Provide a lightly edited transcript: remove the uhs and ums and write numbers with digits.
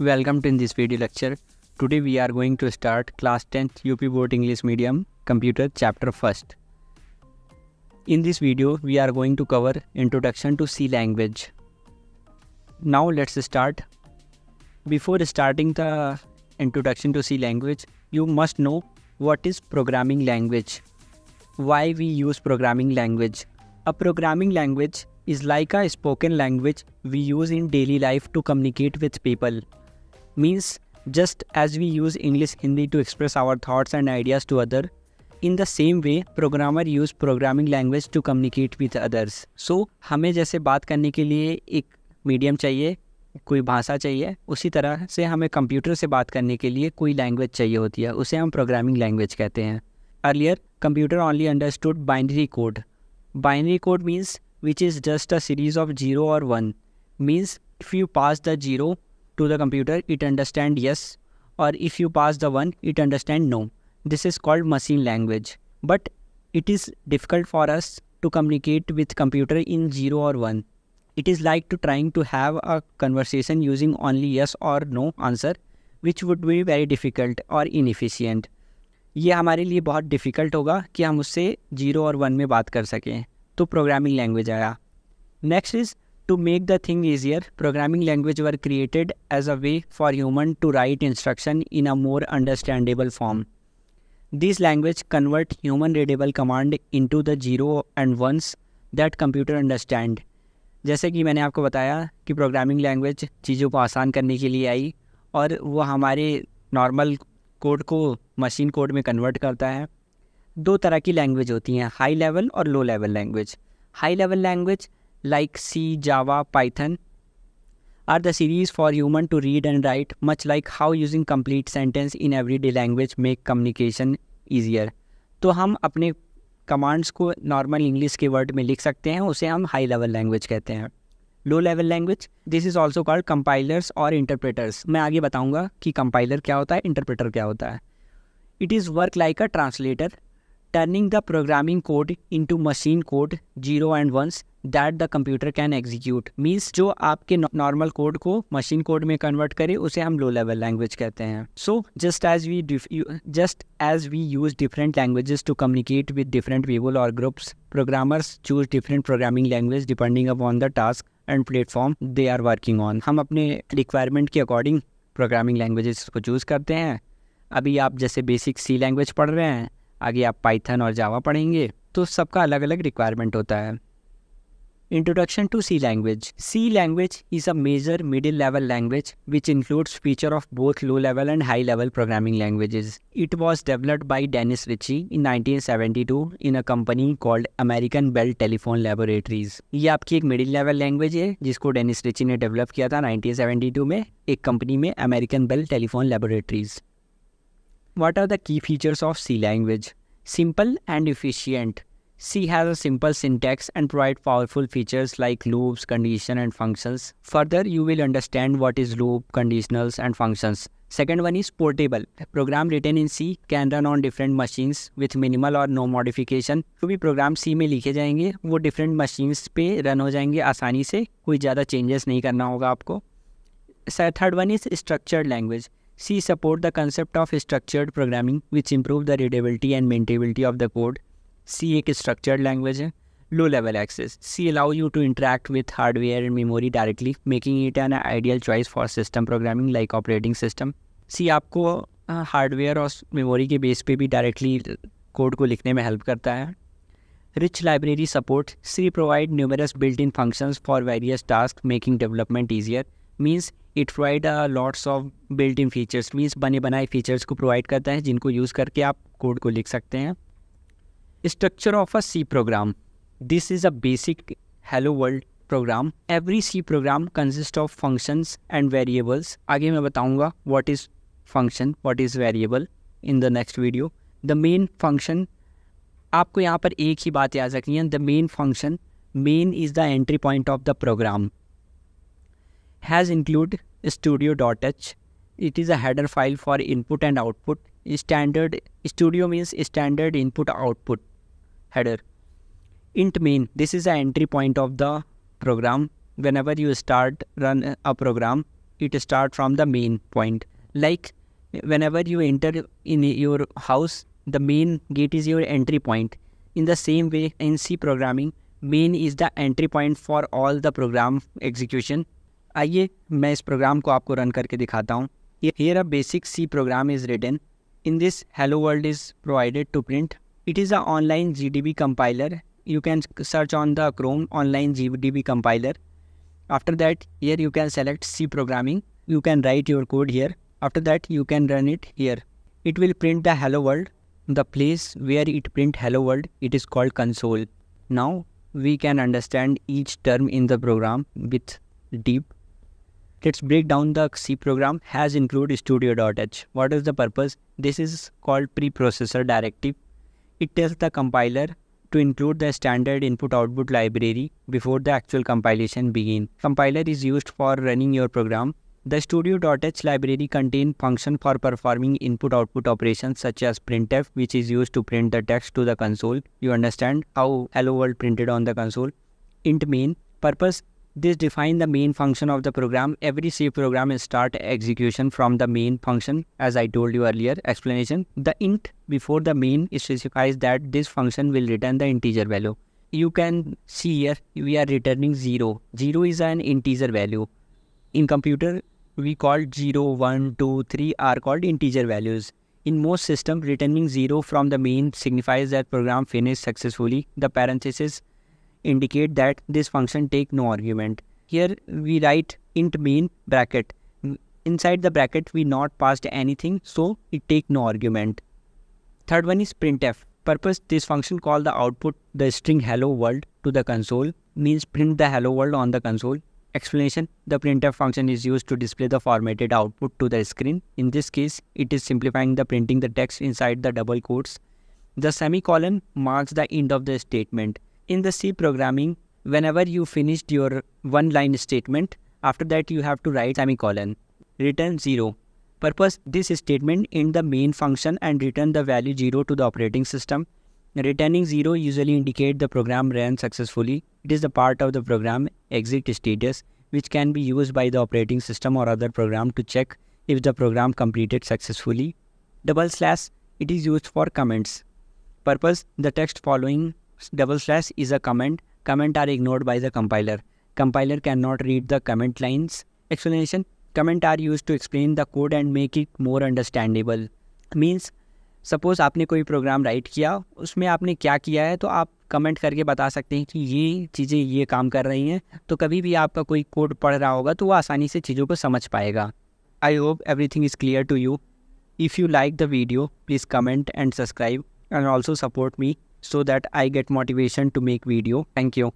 Welcome to in this video lecture. Today we are going to start class 10th UP Board English Medium Computer chapter 1st. In this video we are going to cover introduction to C language. Now let's start. Before starting the introduction to C language, you must know what is programming language. Why we use programming language? A programming language is like a spoken language we use in daily life to communicate with people. Means just as we use English Hindi to express our thoughts and ideas to others, in the same way programmer use programming language to communicate with others. So हमें जैसे बात करने के लिए एक medium चाहिए, कोई भाषा चाहिए, उसी तरह से हमें कंप्यूटर से बात करने के लिए कोई लैंग्वेज चाहिए होती है, उसे हम प्रोग्रामिंग लैंग्वेज कहते हैं. Earlier, computer only understood binary code. Binary code means which is just a series of 0 or 1. Means if you pass the 0 to the computer, it understand yes, or if you pass the 1, it understand no. This is called machine language. But it is difficult for us to communicate with computer in 0 or 1. It is like to trying to have a conversation using only yes or no answer, which would be very difficult or inefficient. ये हमारे लिए बहुत difficult होगा कि हम उससे 0 और 1 में बात कर सकें, तो प्रोग्रामिंग लैंग्वेज आया. Next is to make the thing easier. Programming language were created as a way for human to write instruction in a more understandable form. This language convert human readable command into the 0 and 1s that computer understand. जैसे कि मैंने आपको बताया कि programming language चीज़ों को आसान करने के लिए आई और वो हमारे नॉर्मल कोड को मशीन कोड में कन्वर्ट करता है. दो तरह की लैंग्वेज होती हैं, हाई लेवल और low level language. High level language like C, Java, Python are the series for human to read and write, much like how using complete sentence in everyday language make communication easier. तो हम अपने commands को normal English के word में लिख सकते हैं, उसे हम हाई लेवल लैंग्वेज कहते हैं. लो level language, this is also called compilers और इंटरप्रेटर्स. मैं आगे बताऊंगा कि कंपाइलर क्या होता है, इंटरप्रेटर क्या होता है. It is work like a translator, turning the programming code into machine code 0 and 1s that the computer can execute. Means जो आपके नॉर्मल कोड को मशीन कोड में कन्वर्ट करे, उसे हम लो लेवल लैंग्वेज कहते हैं. So just as we use different languages to communicate with different people और groups, programmers choose different programming language depending upon the task and platform they are working on. हम अपने requirement के according programming languages को choose करते हैं. अभी आप जैसे बेसिक सी लैंग्वेज पढ़ रहे हैं, आगे आप पाइथन और जावा पढ़ेंगे, तो सबका अलग अलग रिक्वायरमेंट होता है. Introduction to C language. C language is a major middle level language which includes feature of both low level and high level programming languages. It was developed by Dennis Ritchie in 1972 in a company called American Bell Telephone Laboratories. ये आपकी एक middle level language है जिसको Dennis Ritchie ने develop किया था 1972 में एक कंपनी में, American Bell Telephone Laboratories. What are the key features of C language? Simple and efficient. C has a simple syntax and provide powerful features like loops, condition and functions. Further, you will understand what is loop, conditionals and functions. Second one is portable. Program written in C can run on different machines with minimal or no modification. जो भी programme C में लिखे जाएंगे वो different machines पे run हो जाएंगे आसानी से, कोई ज़्यादा चेंजेस नहीं करना होगा आपको. Third one is structured language. C support the concept of structured programming which improve the readability and maintainability of the code. C एक structured language है. Low level access. C allow you to interact with hardware and memory directly, making it an ideal choice for system programming like operating system. C आपको hardware और memory के base पे भी directly code को लिखने में help करता है. Rich library support. C provide numerous built-in functions for various tasks, making development easier. Means it provide lots of built-in features. Means बने बनाए features को provide करता है जिनको यूज़ करके आप कोड को लिख सकते हैं. Structure of a C program. This is a basic hello world program. Every C program consists of functions and variables. आगे मैं बताऊंगा what is function, what is variable in the next video. The main function, आपको यहाँ पर एक ही बात याद रखनी है. The main function, main is the entry point of the program. Has include studio.h. It is a header file for input and output. Standard studio means standard input output header. Int main, this is the entry point of the program. Whenever you start run a program, it starts from the main point. Like whenever you enter in your house, the main gate is your entry point. In the same way, in C programming, main is the entry point for all the program execution. आइए मैं इस programme को आपको run करके दिखाता हूँ. Here a basic C program is written. In this, hello world is provided to print. It is an online GDB compiler. You can search on the Chrome online GDB compiler. After that, here you can select C programming. You can write your code here. After that, you can run it here. It will print the hello world. The place where it print hello world, it is called console. Now we can understand each term in the program with deep. Let's break down the C program. Has include studio.h. What is the purpose? This is called preprocessor directive. It tells the compiler to include the standard input-output library before the actual compilation begins. Compiler is used for running your program. The studio.h library contains function for performing input-output operations such as printf, which is used to print the text to the console. You understand how hello world printed on the console. Int main. Purpose. This defines the main function of the program. Every C program will start execution from the main function, as I told you earlier. Explanation. The int before the main specifies that this function will return the integer value. You can see here we are returning 0. 0 is an integer value. In computer, we call 0, 1, 2, 3 are called integer values. In most systems, returning 0 from the main signifies that program finished successfully. The parentheses indicate that this function take no argument. Here we write int main bracket. Inside the bracket we not passed anything, so it take no argument. Third one is printf. Purpose. This function call the output the string hello world to the console, means print the hello world on the console. Explanation. The printf function is used to display the formatted output to the screen. In this case, it is simplifying the printing the text inside the double quotes. The semicolon marks the end of the statement. In the C programming, whenever you finished your one-line statement, after that you have to write semicolon. Return 0. Purpose. This statement in the main function and return the value 0 to the operating system. Returning 0 usually indicate the program ran successfully. It is the part of the program exit status which can be used by the operating system or other program to check if the program completed successfully. Double slash. It is used for comments. Purpose. The text following double slash is a comment. Comment are ignored by the compiler. Compiler cannot read the comment lines. Explanation. Comment are used to explain the code and make it more understandable. Means suppose आपने कोई programme right किया, उसमें आपने क्या किया है तो आप कमेंट करके बता सकते हैं कि ये चीज़ें ये काम कर रही हैं. तो कभी भी आपका कोई कोड पढ़ रहा होगा तो वो आसानी से चीज़ों को समझ पाएगा. I hope everything is clear to you. If you like the video, please comment and subscribe and also support me so that I get motivation to make video. Thank you.